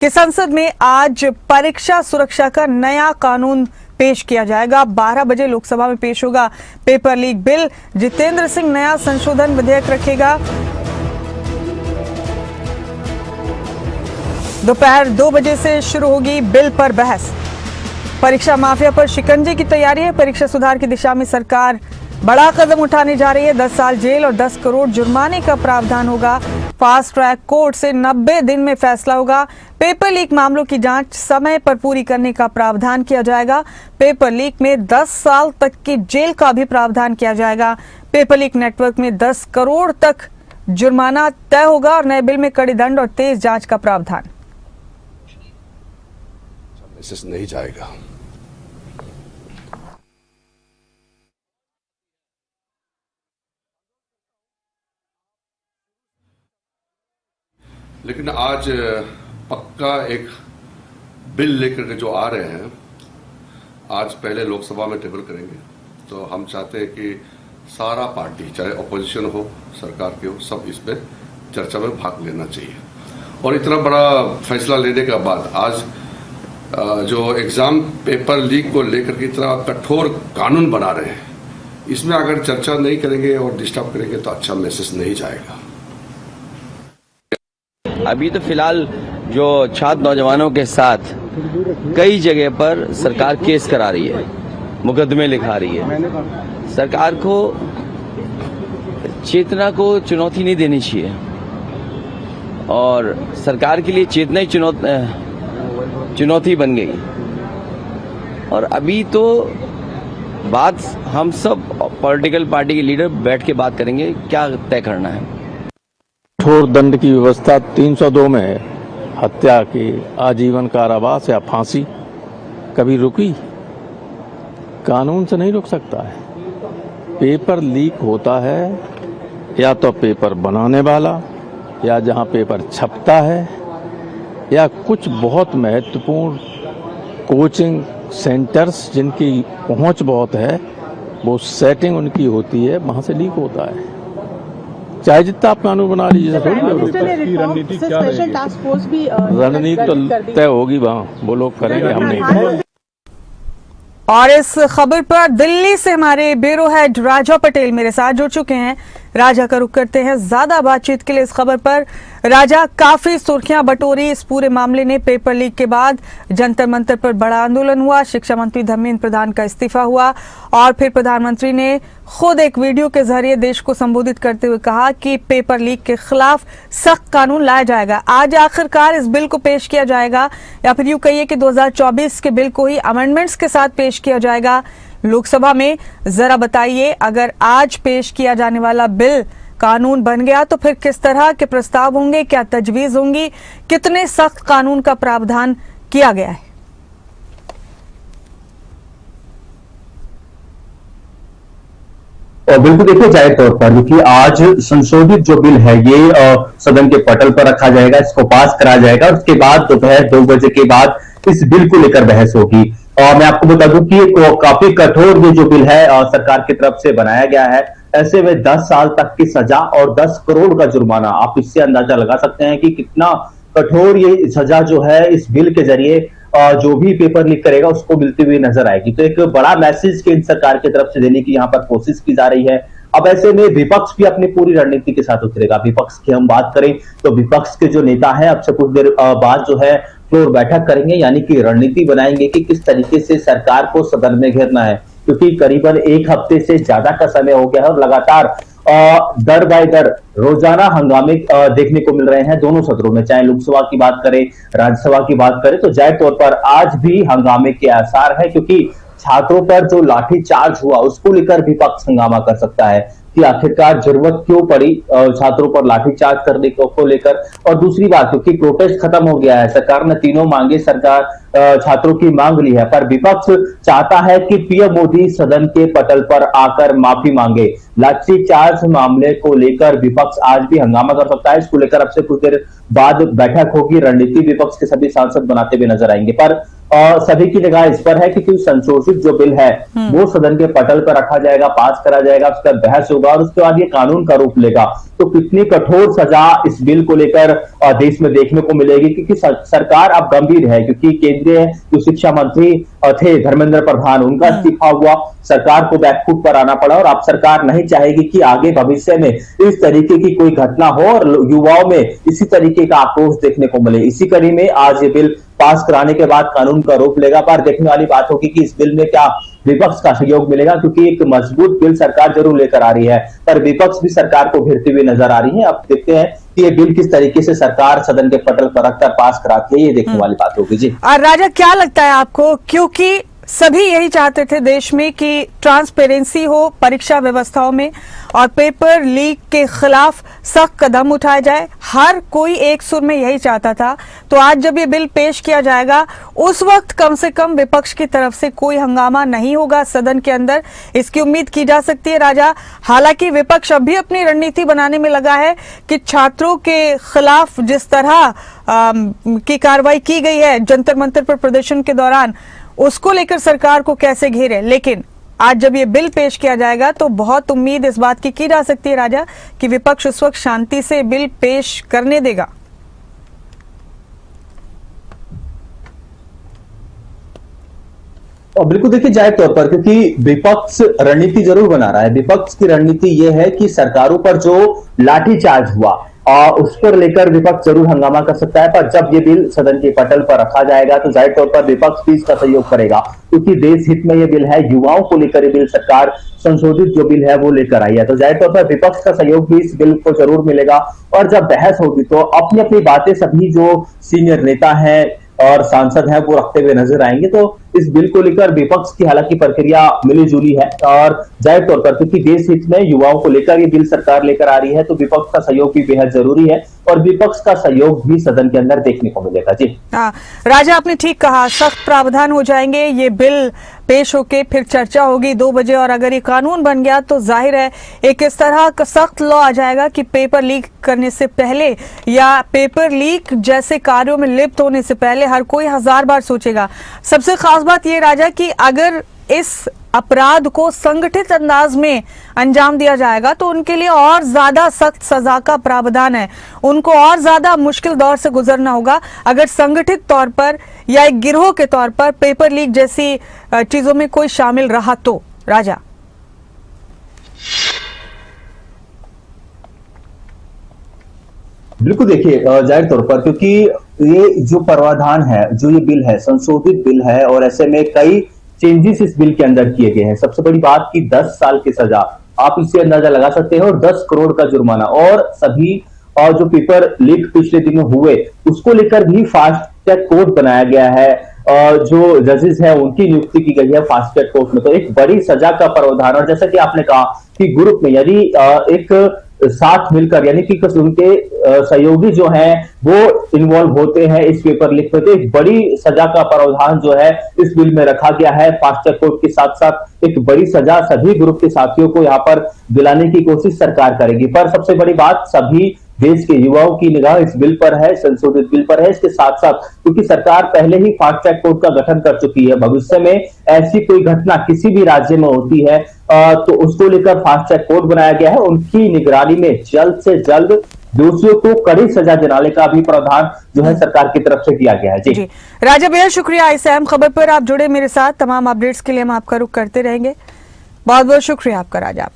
कि संसद में आज परीक्षा सुरक्षा का नया कानून पेश किया जाएगा। 12 बजे लोकसभा में पेश होगा paper leak bill. Jitendra Singh नया संशोधन विधेयक रखेगा। दोपहर 2 बजे से शुरू होगी बिल पर बहस। परीक्षा माफिया पर शिकंजे की तैयारी है। परीक्षा सुधार की दिशा में सरकार बड़ा कदम उठाने जा रही है। 10 साल जेल और 10 करोड़ जुर्माने का प्रावधान होगा। फास्ट ट्रैक कोर्ट से 90 दिन में फैसला होगा। पेपर लीक मामलों की जांच समय पर पूरी करने का प्रावधान किया जाएगा। पेपर लीक में 10 साल तक की जेल का भी प्रावधान किया जाएगा। पेपर लीक नेटवर्क में 10 करोड़ तक जुर्माना तय होगा और नए बिल में कड़ी दंड और तेज जांच का प्रावधान। मैसेज नहीं जाएगा। लेकिन आज पक्का एक बिल लेकर के जो आ रहे हैं, आज पहले लोकसभा में टेबल करेंगे। तो हम चाहते हैं कि सारा पार्टी, चाहे अपोजिशन हो, सरकार की हो, सब इस पे चर्चा में भाग लेना चाहिए। और इतना बड़ा फैसला लेने के बाद आज जो एग्जाम पेपर लीक को लेकर के इतना कठोर कानून बना रहे हैं, इसमें अगर चर्चा नहीं करेंगे और डिस्टर्ब करेंगे तो अच्छा मैसेज नहीं जाएगा। अभी तो फिलहाल जो छात्र नौजवानों के साथ कई जगह पर सरकार केस करा रही है, मुकदमे लिखा रही है। सरकार को चेतना को चुनौती नहीं देनी चाहिए और सरकार के लिए चेतना ही चुनौती बन गई। और अभी तो बात हम सब पॉलिटिकल पार्टी के लीडर बैठ के बात करेंगे क्या तय करना है। कठोर दंड की व्यवस्था 302 में है। हत्या की आजीवन कारावास या फांसी कभी रुकी? कानून से नहीं रुक सकता है। पेपर लीक होता है या तो पेपर बनाने वाला, या जहां पेपर छपता है, या कुछ बहुत महत्वपूर्ण कोचिंग सेंटर्स जिनकी पहुंच बहुत है, वो सेटिंग उनकी होती है, वहां से लीक होता है। चाहे जितना आप कानून बना लीजिए, रणनीति क्या है? रणनीति तो तय होगी, वहाँ वो लोग करेंगे, हम नहीं। और इस खबर पर दिल्ली से हमारे ब्यूरो हेड राजा पटेल मेरे साथ जुड़ चुके हैं। राजा का रुख करते हैं ज्यादा बातचीत के लिए इस खबर पर। राजा, काफी सुर्खियां बटोरी इस पूरे मामले ने। पेपर लीक के बाद जंतर मंतर पर बड़ा आंदोलन हुआ। शिक्षा मंत्री धर्मेंद्र प्रधान का इस्तीफा हुआ और फिर प्रधानमंत्री ने खुद एक वीडियो के जरिए देश को संबोधित करते हुए कहा कि पेपर लीक के खिलाफ सख्त कानून लाया जाएगा। आज आखिरकार इस बिल को पेश किया जाएगा या फिर यूं कहिए कि 2024 के बिल को ही अमेंडमेंट्स के साथ पेश किया जाएगा लोकसभा में। जरा बताइए, अगर आज पेश किया जाने वाला बिल कानून बन गया तो फिर किस तरह के प्रस्ताव होंगे, क्या तजवीज होंगी, कितने सख्त कानून का प्रावधान किया गया है? और बिल्कुल देखिए, जाहिर तौर पर देखिए आज संशोधित जो बिल है ये सदन के पटल पर रखा जाएगा, इसको पास करा जाएगा। उसके बाद दोपहर 2 बजे के बाद इस बिल को लेकर बहस होगी। और मैं आपको बता दूं कि काफी कठोर ये जो बिल है सरकार की तरफ से बनाया गया है। ऐसे में 10 साल तक की सजा और 10 करोड़ का जुर्माना, आप इससे अंदाजा लगा सकते हैं कि कितना कठोर ये सजा जो है इस बिल के जरिए जो भी पेपर लीक करेगा उसको मिलती हुई नजर आएगी। तो एक बड़ा मैसेज केंद्र सरकार की तरफ से देने की यहाँ पर कोशिश की जा रही है। अब ऐसे में विपक्ष भी अपनी पूरी रणनीति के साथ उतरेगा। विपक्ष की हम बात करें तो विपक्ष के जो नेता हैं अब से कुछ देर बाद जो है फ्लोर बैठक करेंगे, यानी कि रणनीति बनाएंगे कि किस तरीके से सरकार को सदन में घेरना है। क्योंकि करीबन 1 हफ्ते से ज्यादा का समय हो गया है और लगातार दर बाय दर रोजाना हंगामे देखने को मिल रहे हैं दोनों सदनों में। चाहे लोकसभा की बात करें, राज्यसभा की बात करें, तो जाहिर तौर पर आज भी हंगामे के आसार है। क्योंकि छात्रों पर जो लाठीचार्ज हुआ उसको लेकर विपक्ष हंगामा कर सकता है कि आखिरकार जरूरत क्यों पड़ी छात्रों पर लाठीचार्ज करने को लेकर। और दूसरी बात, क्योंकि प्रोटेस्ट खत्म हो गया है, सरकार ने तीनों मांगे सरकार छात्रों की मांग ली है, पर विपक्ष चाहता है कि पीएम मोदी सदन के पटल पर आकर माफी मांगे। लाठीचार्ज मामले को लेकर विपक्ष आज भी हंगामा कर सकता है। इसको लेकर अब से कुछ देर बाद बैठक होगी, रणनीति विपक्ष के सभी सांसद बनाते हुए नजर आएंगे। पर सभी की निगाह इस पर है कि संशोधित जो बिल है वो सदन के पटल पर रखा जाएगा, पास करा जाएगा, उसका बहस होगा और उसके बाद ये कानून का रूप लेगा। तो कितनी कठोर सजा इस बिल को लेकर देश में देखने को मिलेगी, क्योंकि सरकार अब गंभीर है, क्योंकि केंद्रीय जो शिक्षा मंत्री थे धर्मेंद्र प्रधान, उनका इस्तीफा हुआ, सरकार को बैकफुट पर आना पड़ा और अब सरकार नहीं चाहेगी कि आगे भविष्य में इस तरीके की कोई घटना हो और युवाओं में इसी तरीके का आक्रोश देखने को मिले। इसी कड़ी में आज ये बिल पास कराने के बाद कानून का रूप लेगा, पर देखने वाली बात होगी कि इस बिल में क्या विपक्ष का सहयोग मिलेगा, क्योंकि एक मजबूत बिल सरकार जरूर लेकर आ रही है पर विपक्ष भी सरकार को घेरती हुई नजर आ रही है। अब देखते हैं कि ये बिल किस तरीके से सरकार सदन के पटल पर रखकर पास कराती है, ये देखने वाली बात होगी। जी राजा, क्या लगता है आपको, क्योंकि सभी यही चाहते थे देश में कि ट्रांसपेरेंसी हो परीक्षा व्यवस्थाओं में और पेपर लीक के खिलाफ सख्त कदम उठाया जाए, हर कोई एक सुर में यही चाहता था, तो आज जब ये बिल पेश किया जाएगा उस वक्त कम से कम विपक्ष की तरफ से कोई हंगामा नहीं होगा सदन के अंदर, इसकी उम्मीद की जा सकती है राजा। हालांकि विपक्ष अभी अपनी रणनीति बनाने में लगा है कि छात्रों के खिलाफ जिस तरह की कार्रवाई की गई है जंतर मंतर पर प्रदर्शन के दौरान, उसको लेकर सरकार को कैसे घेरे। लेकिन आज जब ये बिल पेश किया जाएगा तो बहुत उम्मीद इस बात की जा सकती है राजा कि विपक्ष उस वक्त शांति से बिल पेश करने देगा। और बिल्कुल देखिए जायज तौर पर, क्योंकि विपक्ष रणनीति जरूर बना रहा है। विपक्ष की रणनीति यह है कि सरकारों पर जो लाठीचार्ज हुआ उस पर लेकर विपक्ष जरूर हंगामा कर सकता है, पर जब ये बिल सदन के पटल पर रखा जाएगा तो जाहिर तौर पर विपक्ष भी इसका सहयोग करेगा, क्योंकि देश हित में ये बिल है, युवाओं को लेकर ये बिल सरकार संशोधित जो बिल है वो लेकर आई है, तो जाहिर तौर पर विपक्ष का सहयोग भी इस बिल को जरूर मिलेगा। और जब बहस होगी तो अपनी अपनी बातें सभी जो सीनियर नेता हैं और सांसद हैं वो रखते हुए नजर आएंगे। तो इस बिल को लेकर विपक्ष की हालांकि प्रक्रिया मिली जुली है और जाहिर तौर पर क्योंकि देश हित में युवाओं को लेकर ये बिल सरकार लेकर आ रही है तो विपक्ष का सहयोग भी बेहद जरूरी है और विपक्ष का सहयोग भी सदन के अंदर देखने को मिलेगा। जी हाँ राजा, आपने ठीक कहा, सख्त प्रावधान हो जाएंगे, ये बिल पेश होके फिर चर्चा होगी 2 बजे और अगर ये कानून बन गया तो जाहिर है एक इस तरह का सख्त लॉ आ जाएगा कि पेपर लीक करने से पहले या पेपर लीक जैसे कार्यों में लिप्त होने से पहले हर कोई 1000 बार सोचेगा। सबसे खास बात ये राजा कि अगर इस अपराध को संगठित अंदाज में अंजाम दिया जाएगा तो उनके लिए और ज्यादा सख्त सजा का प्रावधान है, उनको और ज्यादा मुश्किल दौर से गुजरना होगा अगर संगठित तौर पर या एक गिरोह के तौर पर पेपर लीक जैसी चीजों में कोई शामिल रहा तो। राजा बिल्कुल देखिए जाहिर तौर पर क्योंकि ये जो प्रावधान है, जो ये बिल है संशोधित बिल है और ऐसे में कई चेंजेस इस बिल के अंदर किए गए हैं। सबसे बड़ी बात कि 10 साल की सजा, आप इसे अंदाजा लगा सकते हैं, और 10 करोड़ का जुर्माना और सभी और जो पेपर लीक पिछले दिनों हुए उसको लेकर भी फास्ट ट्रैक कोर्ट बनाया गया है और जो जजेस हैं उनकी नियुक्ति की गई है फास्ट ट्रैक कोर्ट में। तो एक बड़ी सजा का प्रावधान और जैसा कि आपने कहा कि ग्रुप में यदि एक साथ मिलकर यानी कि उनके सहयोगी जो हैं वो इन्वॉल्व होते हैं इस पेपर लीक में, तो एक बड़ी सजा का प्रावधान जो है इस बिल में रखा गया है। फास्ट ट्रैक कोर्ट के साथ साथ एक बड़ी सजा सभी ग्रुप के साथियों को यहाँ पर दिलाने की कोशिश सरकार करेगी। पर सबसे बड़ी बात सभी देश के युवाओं की निगाह इस बिल पर है, संशोधित बिल पर है। इसके साथ साथ क्योंकि सरकार पहले ही फास्ट ट्रैक कोर्ट का गठन कर चुकी है, भविष्य में ऐसी कोई घटना किसी भी राज्य में होती है तो उसको लेकर फास्ट ट्रैक कोर्ट बनाया गया है। उनकी निगरानी में जल्द से जल्द दोषियों को कड़ी सजा दिलाने का भी प्रावधान जो है सरकार की तरफ से किया गया है। जी राजा, बेहद शुक्रिया इस अहम खबर पर आप जुड़े मेरे साथ। तमाम अपडेट्स के लिए हम आपका रुख करते रहेंगे। बहुत बहुत शुक्रिया आपका राजा।